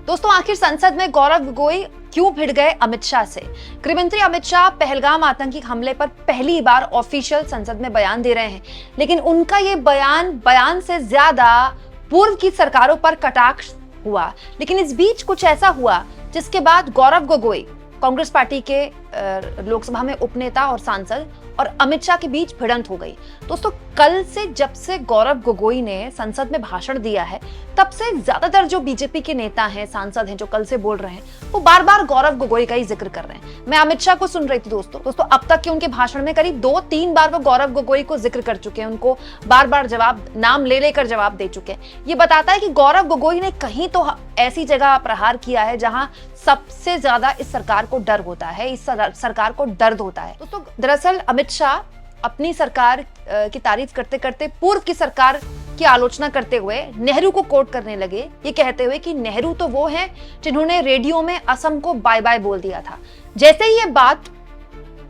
दोस्तों, आखिर संसद में गौरव गोगोई क्यों भिड़ गए अमित शाह से? गृहमंत्री अमित शाह पहलगाम आतंकी हमले पर पहली बार ऑफिशियल संसद में बयान दे रहे हैं, लेकिन उनका ये बयान से ज्यादा पूर्व की सरकारों पर कटाक्ष हुआ। लेकिन इस बीच कुछ ऐसा हुआ जिसके बाद गौरव गोगोई, कांग्रेस पार्टी के लोकसभा में उपनेता और सांसद, और अमित शाह के बीच भिड़ंत हो गई। दोस्तों, कल से जब से गौरव गोगोई ने संसद में भाषण दिया है, तब से ज्यादातर जो बीजेपी के नेता हैं, सांसद हैं, जो कल से बोल रहे हैं, वो बार बार गौरव गोगोई का ही जिक्र कर रहे हैं। मैं अमित शाह को सुन रही थी दोस्तों, अब तक के उनके भाषण में करीब 2-3 बार वो गौरव गोगोई को जिक्र कर चुके हैं, उनको बार बार नाम ले लेकर जवाब दे चुके हैं। ये बताता है कि गौरव गोगोई ने कहीं तो ऐसी जगह प्रहार किया है जहां सबसे ज्यादा इस सरकार को डर होता है, इस सरकार को दर्द होता है। दोस्तों, दरअसल अमित शाह अपनी सरकार की तारीफ करते करते पूर्व की सरकार की आलोचना करते हुए नेहरू को कोट करने लगे, ये कहते हुए कि नेहरू तो वो हैं जिन्होंने रेडियो में असम को बाय बाय बोल दिया था। जैसे ही ये बात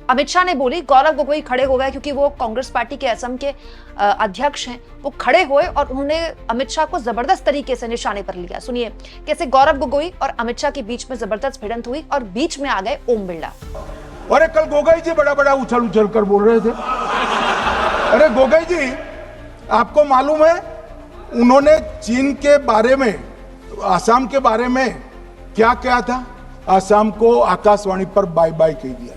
अमित शाह ने बोली, गौरव गोगोई खड़े हो गए, क्योंकि वो कांग्रेस पार्टी के असम के अध्यक्ष हैं। वो खड़े हुए और उन्होंने अमित शाह को जबरदस्त तरीके से निशाने पर लिया। सुनिए कैसे गौरव गोगोई और अमित शाह के बीच में जबरदस्त भिड़ंत हुई और बीच में आ गए ओम बिरला। अरे कल गोगोई जी बड़ा बड़ा उछल कर बोल रहे थे। अरे गोगोई जी, आपको मालूम है उन्होंने चीन के बारे में, आसाम के बारे में क्या कहा था? आसाम को आकाशवाणी पर बाय बाय कह दिया।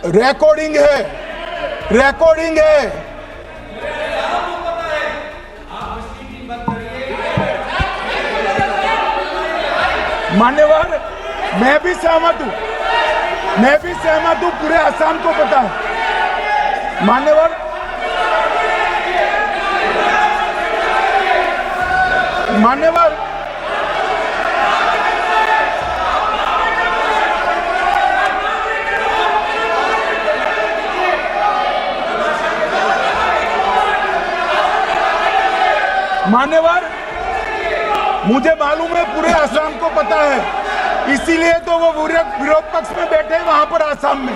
रिकॉर्डिंग है। मान्यवर, मैं भी सहमत हूं, पूरे असम को पता है। मान्यवर, मुझे मालूम है, पूरे असम को पता है, इसीलिए तो वो विरोध पक्ष में बैठे हैं वहां पर असम में।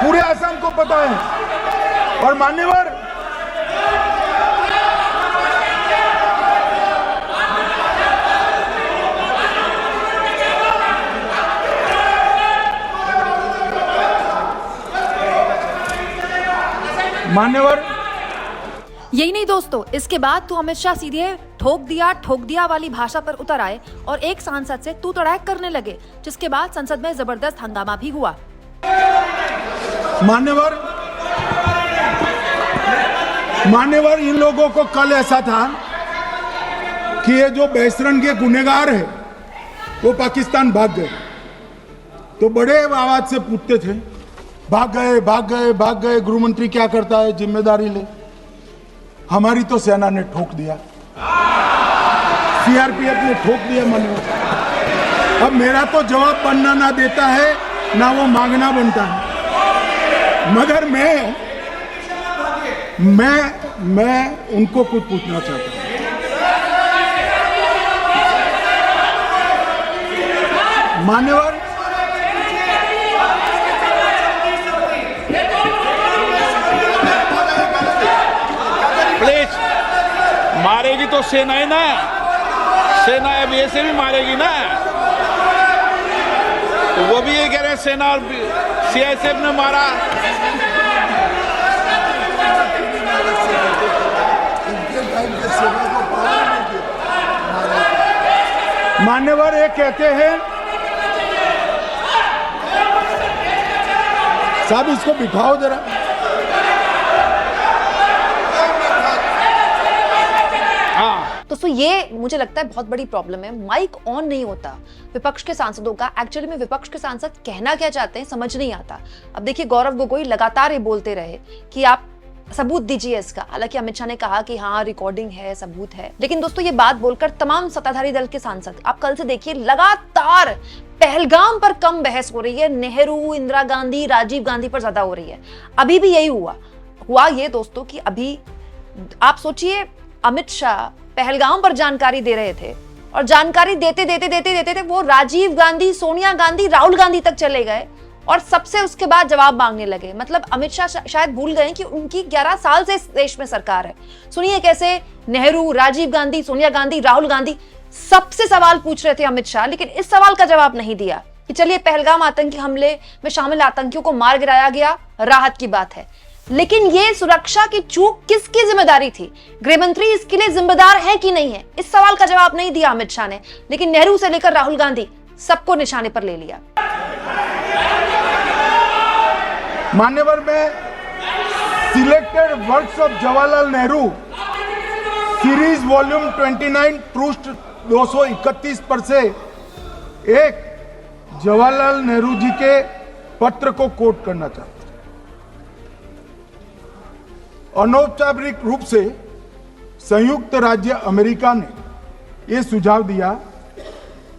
पूरे असम को पता है। और मान्यवर, यही नहीं दोस्तों, इसके बाद तो अमित शाह सीधे ठोक दिया वाली भाषा पर उतर आए और एक सांसद से तू तड़ाक करने लगे, जिसके बाद संसद में जबरदस्त हंगामा भी हुआ। मान्यवर, इन लोगों को कल ऐसा था कि ये जो बहसरन के गुनहगार है वो पाकिस्तान भाग गए, तो बड़े आवाज से पूछते थे, भाग गए, गृह मंत्री क्या करता है, जिम्मेदारी ले। हमारी तो सेना ने ठोक दिया, सीआरपीएफ ने ठोक दिया। मान्यवर, अब मेरा तो जवाब बनना ना देता है, ना वो मांगना बनता है, मगर मैं उनको कुछ पूछना चाहता हूं। मान्यवर, प्लीज, मारेगी तो सेना है ना, सेना अब ऐसे भी मारेगी ना, तो वो भी ये कह रहे हैं सेना और सीआईएसएफ ने मारा। मान्यवर, ये कहते हैं, साहब इसको बिठाओ जरा। दोस्तों, ये मुझे लगता है बहुत बड़ी प्रॉब्लम है। माइक ऑन नहीं होता विपक्ष के सांसदों का। एक्चुअली में विपक्ष के सांसद कहना क्या चाहते हैं समझ नहीं आता। अब देखिए, गौरव गोगोई लगातार ये बोलते रहे कि आप सबूत दीजिए इसका। हालांकि अमित शाह ने कहा कि हाँ, रिकॉर्डिंग है, सबूत है, लेकिन दोस्तों ये बात बोलकर तमाम सत्ताधारी दल के सांसद, आप कल से देखिए, लगातार पहलगाम पर कम बहस हो रही है, नेहरू, इंदिरा गांधी, राजीव गांधी पर ज्यादा हो रही है। अभी भी यही हुआ ये दोस्तों कि अभी आप सोचिए, अमित शाह पहलगाम पर जानकारी दे रहे थे और जानकारी देते वो राजीव गांधी, सोनिया गांधी, राहुल गांधी तक चले गए और सबसे उसके बाद जवाब मांगने लगे। मतलब अमित शाह शायद भूल गए कि उनकी 11 साल से इस देश में सरकार है। सुनिए कैसे नेहरू, राजीव गांधी, सोनिया गांधी, राहुल गांधी सबसे सवाल पूछ रहे थे अमित शाह, लेकिन इस सवाल का जवाब नहीं दिया कि चलिए पहलगाम आतंकी हमले में शामिल आतंकियों को मार गिराया गया, राहत की बात है, लेकिन ये सुरक्षा की चूक किसकी जिम्मेदारी थी? गृहमंत्री इसके लिए जिम्मेदार है कि नहीं है? इस सवाल का जवाब नहीं दिया अमित शाह ने, लेकिन नेहरू से लेकर राहुल गांधी सबको निशाने पर ले लिया। मान्यवर में selected works of Jawaharlal Nehru series volume 29 पृष्ठ 231 पर से एक जवाहरलाल नेहरू जी के पत्र को कोट करना चाहता हूं। अनौपचारिक रूप से संयुक्त राज्य अमेरिका ने यह सुझाव दिया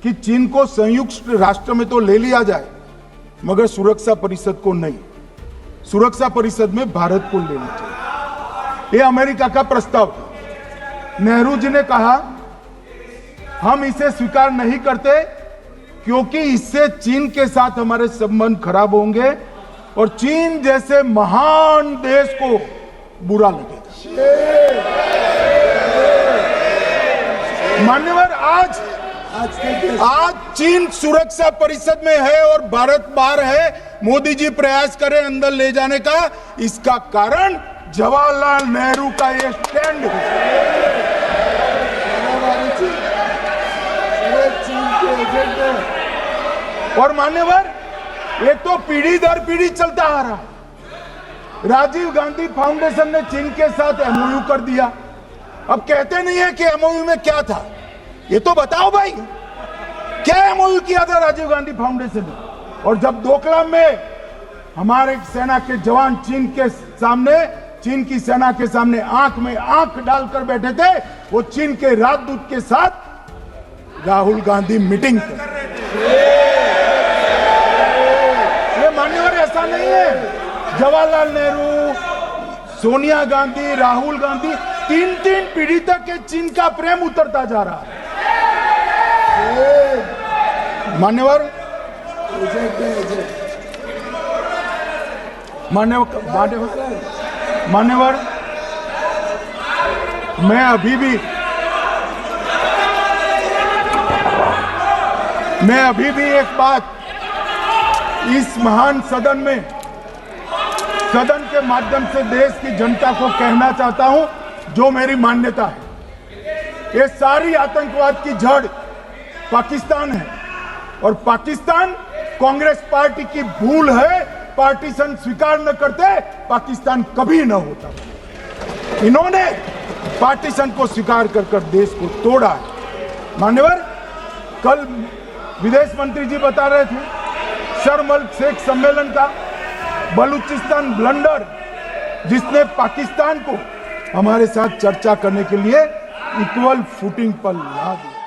कि चीन को संयुक्त राष्ट्र में तो ले लिया जाए, मगर सुरक्षा परिषद को नहीं। सुरक्षा परिषद में भारत को लेना चाहिए, यह अमेरिका का प्रस्ताव था। नेहरू जी ने कहा हम इसे स्वीकार नहीं करते क्योंकि इससे चीन के साथ हमारे संबंध खराब होंगे और चीन जैसे महान देश को बुरा लगेगा। मान्यवर, आज चीन सुरक्षा परिषद में है और भारत बाहर है। मोदी जी प्रयास करें अंदर ले जाने का, इसका कारण जवाहरलाल नेहरू का ये स्टैंड है। और मान्यवर, ये तो पीढ़ी दर पीढ़ी चलता आ रहा है। राजीव गांधी फाउंडेशन ने चीन के साथ एमओयू कर दिया। अब कहते नहीं है कि एमओयू में क्या था, ये तो बताओ भाई, क्या एमओयू किया था राजीव गांधी फाउंडेशन ने? और जब डोकलाम में हमारे सेना के जवान चीन की सेना के सामने आंख में आंख डालकर बैठे थे, वो चीन के राजदूत के साथ राहुल गांधी मीटिंग कर। ये मान्यवर ऐसा नहीं है। जवाहरलाल नेहरू, सोनिया गांधी, राहुल गांधी, तीन पीढ़ी तक के चीन का प्रेम उतरता जा रहा है। मान्यवर, मैं अभी भी एक बात इस महान सदन के माध्यम से देश की जनता को कहना चाहता हूं, जो मेरी मान्यता है। ये सारी आतंकवाद की जड़ पाकिस्तान है और पाकिस्तान कांग्रेस पार्टी की भूल है। पार्टीशन स्वीकार न करते पाकिस्तान कभी न होता। इन्होंने पार्टीशन को स्वीकार कर देश को तोड़ा है। मान्यवर, कल विदेश मंत्री जी बता रहे थे शर्म अल शेख सम्मेलन का बलूचिस्तान ब्लंडर, जिसने पाकिस्तान को हमारे साथ चर्चा करने के लिए इक्वल फुटिंग पर ला दिया।